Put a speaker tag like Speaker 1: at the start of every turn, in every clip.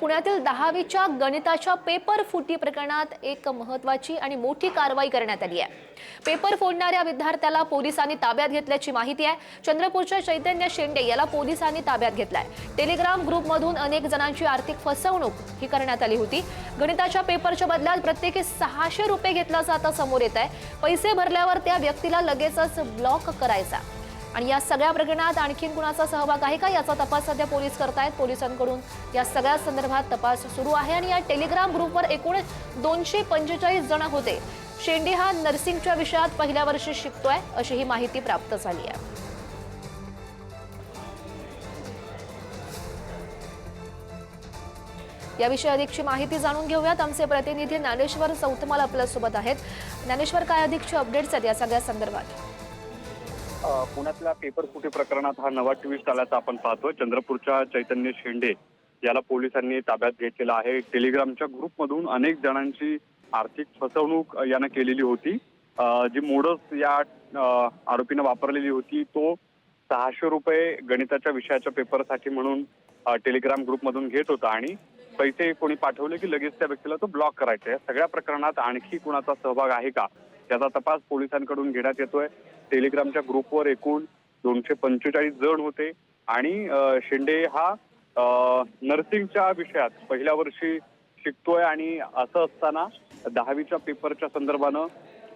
Speaker 1: पुण्यातील 10वीच्या गणिताच्या पेपर फुटी प्रकरणात एक महत्त्वाची आणि मोठी कारवाई करण्यात आली आहे। पेपर फोडणाऱ्या विद्यार्थ्याला पोलिसांनी ताब्यात घेतल्याची माहिती आहे। चंद्रपूरच्या चैतन्य शेंडे याला पोलिसांनी ताब्यात घेतलाय। टेलिग्राम ग्रुपमधून अनेक जणांची आर्थिक फसवणूक ही करण्यात आली होती। गणिताच्या पेपरच्या बदल्यात प्रत्येकी 600 रुपये घेतल्याचं आता समोर येत आहे। पैसे भरल्यावर त्या व्यक्तीला लगेचच ब्लॉक करायचा। आणि या सगळ्या प्रकरणात आणखीन कुणाचा सहभाग आहे का याचा तपास सध्या पोलीस करतायत। पोलिसांकडून या सगळ्या संदर्भात तपास सुरू आहे आणि या टेलिग्राम ग्रुपवर एकूण 245 जण होते। शेंडे हा नर्सिंगच्या विषयात पहिल्या वर्षी शिकतोय अशी ही माहिती प्राप्त झाली आहे। याविषयी अधिकची माहिती जाणून घेऊयात। आमचे प्रतिनिधी ज्ञानेश्वर चौतमाल आपल्या सोबत आहेत। ज्ञानेश्वर, काय अधिकची अपडेट्स आहेत या सगळ्या संदर्भात?
Speaker 2: पुण्यातल्या पेपर फुटी प्रकरणात हा नवा ट्विस्ट आल्याचा आपण पाहतोय। चंद्रपूरच्या चैतन्य शेंडे याला पोलिसांनी ताब्यात घेतलेला आहे। टेलिग्रामच्या ग्रुपमधून अनेक जणांची आर्थिक फसवणूक यानं केलेली होती। जी मोडस या आरोपीनं वापरलेली होती तो 600 रुपये गणिताच्या विषयाच्या पेपरसाठी म्हणून टेलिग्राम ग्रुपमधून घेत होता आणि पैसे कोणी पाठवले की लगेच त्या व्यक्तीला तो ब्लॉक करायचा। या सगळ्या प्रकरणात आणखी कुणाचा सहभाग आहे का त्याचा तपास पोलिसांकडून घेण्यात येतोय। टेलिग्रामच्या ग्रुपवर एकूण 245 जण होते आणि शेंडे हा नर्सिंगच्या विषयात पहिल्या वर्षी शिकतोय आणि असं असताना 10वीच्या पेपरच्या संदर्भानं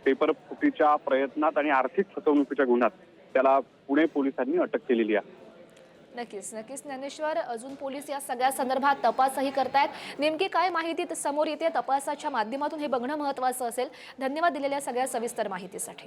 Speaker 2: पेपर फुटीच्या प्रयत्नात आणि आर्थिक फसवणुकीच्या गुन्ह्यात त्याला पुणे पोलिसांनी अटक केलेली आहे।
Speaker 1: नक्कीच ज्ञानेश्वर, अजून पोलीस या सगळ्या संदर्भात तपासही करतायत। नेमकी काय माहिती समोर येते तपासाच्या माध्यमातून हे बघणं महत्त्वाचं असेल। धन्यवाद दिलेल्या सगळ्या सविस्तर माहितीसाठी।